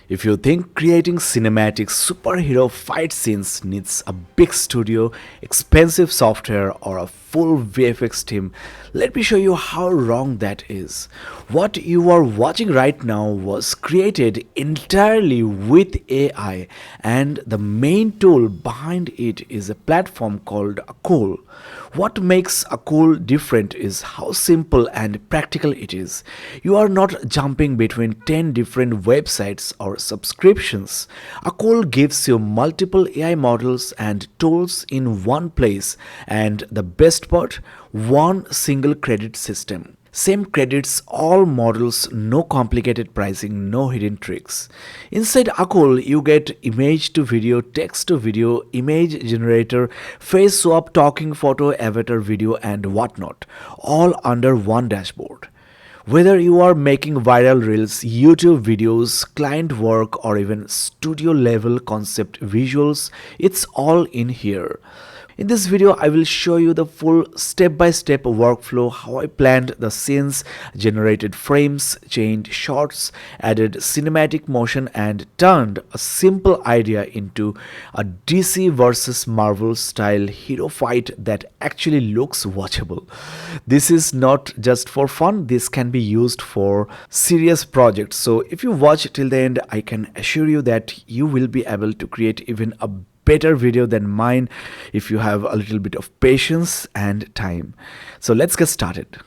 If you think creating cinematic superhero fight scenes needs a big studio, expensive software, or a full VFX team, let me show you how wrong that is. What you are watching right now was created entirely with AI, and the main tool behind it is a platform called Akool. What makes Akool different is how simple and practical it is. You are not jumping between 10 different websites or subscriptions. Akool gives you multiple AI models and tools in one place, and the best part, one single credit system. Same credits, all models, no complicated pricing, no hidden tricks. Inside Akool, you get image to video, text to video, image generator, face swap, talking photo, avatar video, and whatnot, all under one dashboard. Whether you are making viral reels, YouTube videos, client work, or even studio level concept visuals, it's all in here. In this video, I will show you the full step-by-step workflow, how I planned the scenes, generated frames, changed shots, added cinematic motion, and turned a simple idea into a DC versus Marvel style hero fight that actually looks watchable. This is not just for fun, this can be used for serious projects. So if you watch till the end, I can assure you that you will be able to create even a better video than mine if you have a little bit of patience and time. So let's get started.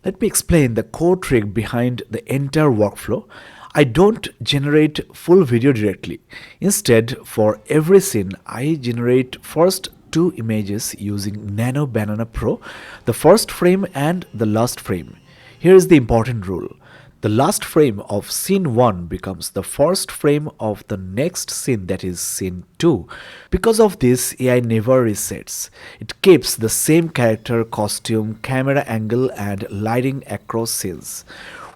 Let me explain the core trick behind the entire workflow. I don't generate full video directly. Instead, for every scene, I generate first two images using Nano Banana Pro, the first frame and the last frame. Here is the important rule. The last frame of scene 1 becomes the first frame of the next scene, that is scene 2. Because of this, AI never resets. It keeps the same character, costume, camera angle and lighting across scenes.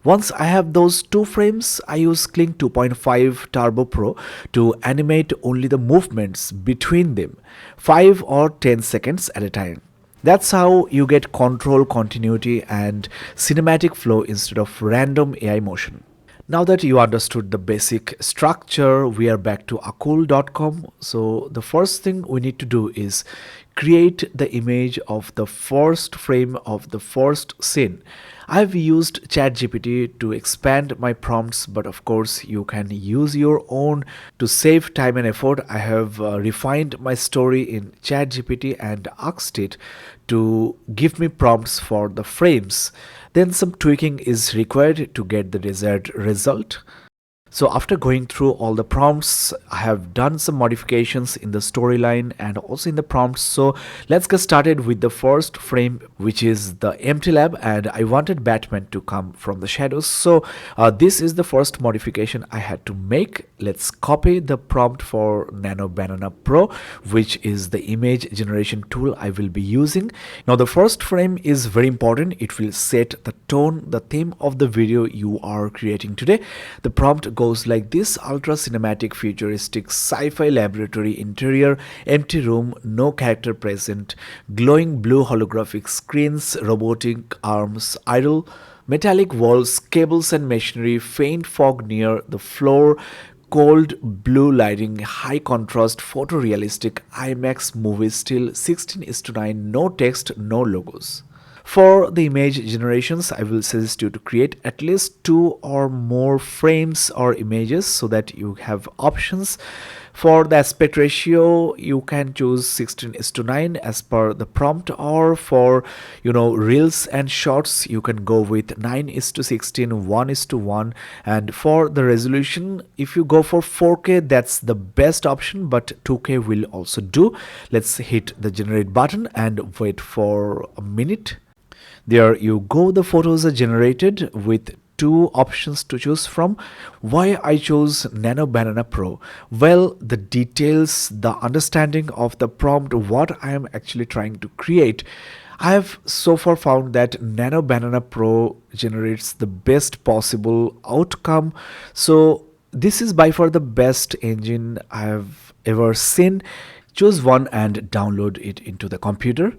Once I have those two frames, I use Kling 2.5 Turbo Pro to animate only the movements between them, 5 or 10 seconds at a time. That's how you get control, continuity, and cinematic flow instead of random AI motion. Now that you understood the basic structure, we are back to Akool.com. So the first thing we need to do is create the image of the first frame of the first scene. I've used ChatGPT to expand my prompts, but of course you can use your own to save time and effort. I have refined my story in ChatGPT and asked it to give me prompts for the frames. Then some tweaking is required to get the desired result. So after going through all the prompts, I have done some modifications in the storyline and also in the prompts. So let's get started with the first frame, which is the empty lab, and I wanted Batman to come from the shadows. So this is the first modification I had to make. Let's copy the prompt for Nano Banana Pro, which is the image generation tool I will be using. Now the first frame is very important. It will set the tone, the theme of the video you are creating today. The prompt goes like this: ultra cinematic futuristic sci-fi laboratory interior, empty room, no character present, glowing blue holographic screens, robotic arms idle, metallic walls, cables and machinery, faint fog near the floor, cold blue lighting, high contrast, photorealistic IMAX movie still, 16:9, no text, no logos. For the image generations, I will suggest you to create at least 2 or more frames or images so that you have options. For the aspect ratio, you can choose 16:9 as per the prompt, or for reels and shorts, you can go with 9:16, 1:1. And for the resolution, if you go for 4K, that's the best option, but 2K will also do. Let's hit the generate button and wait for a minute. There you go, the photos are generated with 2 options to choose from. Why I chose Nano Banana Pro? Well, the details, the understanding of the prompt, what I am actually trying to create, I have so far found that Nano Banana Pro generates the best possible outcome. So this is by far the best engine I have ever seen. Choose one and download it into the computer.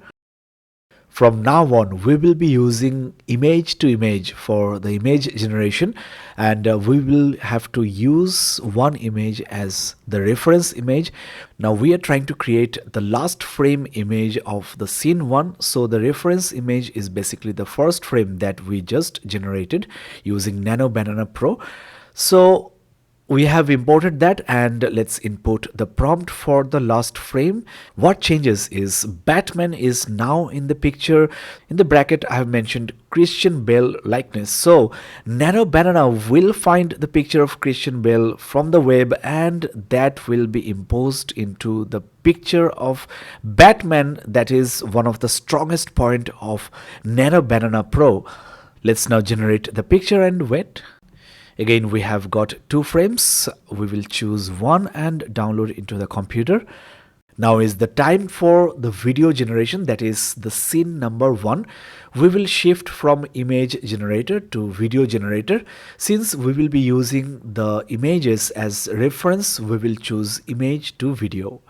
From now on, we will be using image to image for the image generation, and we will have to use one image as the reference image. Now we are trying to create the last frame image of the scene 1, so the reference image is basically the first frame that we just generated using Nano Banana Pro. So we have imported that, and let's input the prompt for the last frame. What changes is Batman is now in the picture. In the bracket I have mentioned Christian Bale likeness, so Nano Banana will find the picture of Christian Bale from the web, and that will be imposed into the picture of Batman. That is one of the strongest point of Nano Banana Pro. Let's now generate the picture and wait. Again, we have got 2 frames. We will choose one and download into the computer. Now is the time for the video generation, that is the scene number 1. We will shift from image generator to video generator. Since we will be using the images as reference, we will choose image to video.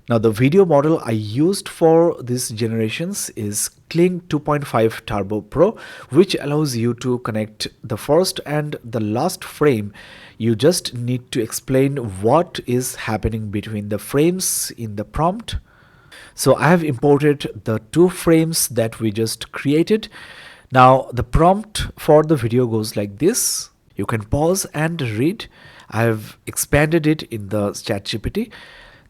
Now the video model I used for these generations is Kling 2.5 Turbo Pro, which allows you to connect the first and the last frame. You just need to explain what is happening between the frames in the prompt. So I have imported the 2 frames that we just created. Now the prompt for the video goes like this. You can pause and read. I have expanded it in the ChatGPT.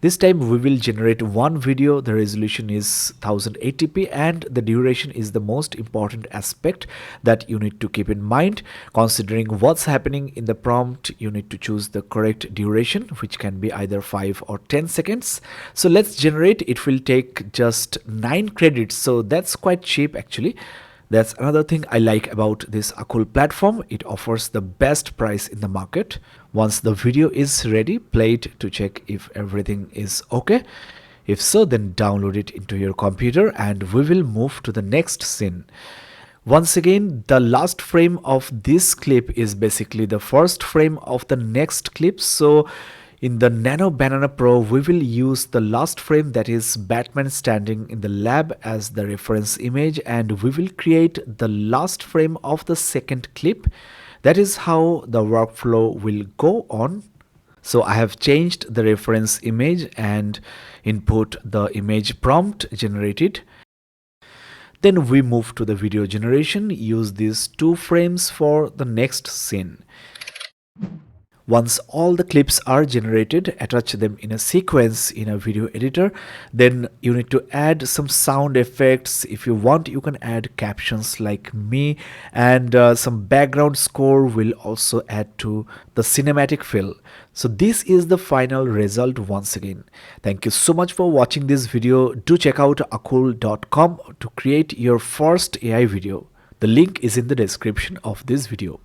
This time we will generate one video. The resolution is 1080p and the duration is the most important aspect that you need to keep in mind. Considering what's happening in the prompt, you need to choose the correct duration, which can be either 5 or 10 seconds. So let's generate. It will take just 9 credits, so that's quite cheap actually. That's another thing I like about this Akool platform. It offers the best price in the market. Once the video is ready, play it to check if everything is okay. If so, then download it into your computer and we will move to the next scene. Once again, the last frame of this clip is basically the first frame of the next clip. So in the Nano Banana Pro, we will use the last frame, that is Batman standing in the lab, as the reference image, and we will create the last frame of the second clip. That is how the workflow will go on. So I have changed the reference image and input the image prompt generated. Then we move to the video generation, use these 2 frames for the next scene. Once all the clips are generated, attach them in a sequence in a video editor. Then you need to add some sound effects. If you want, you can add captions like me, and some background score will also add to the cinematic feel. So this is the final result once again. Thank you so much for watching this video. Do check out akool.com to create your first AI video. The link is in the description of this video.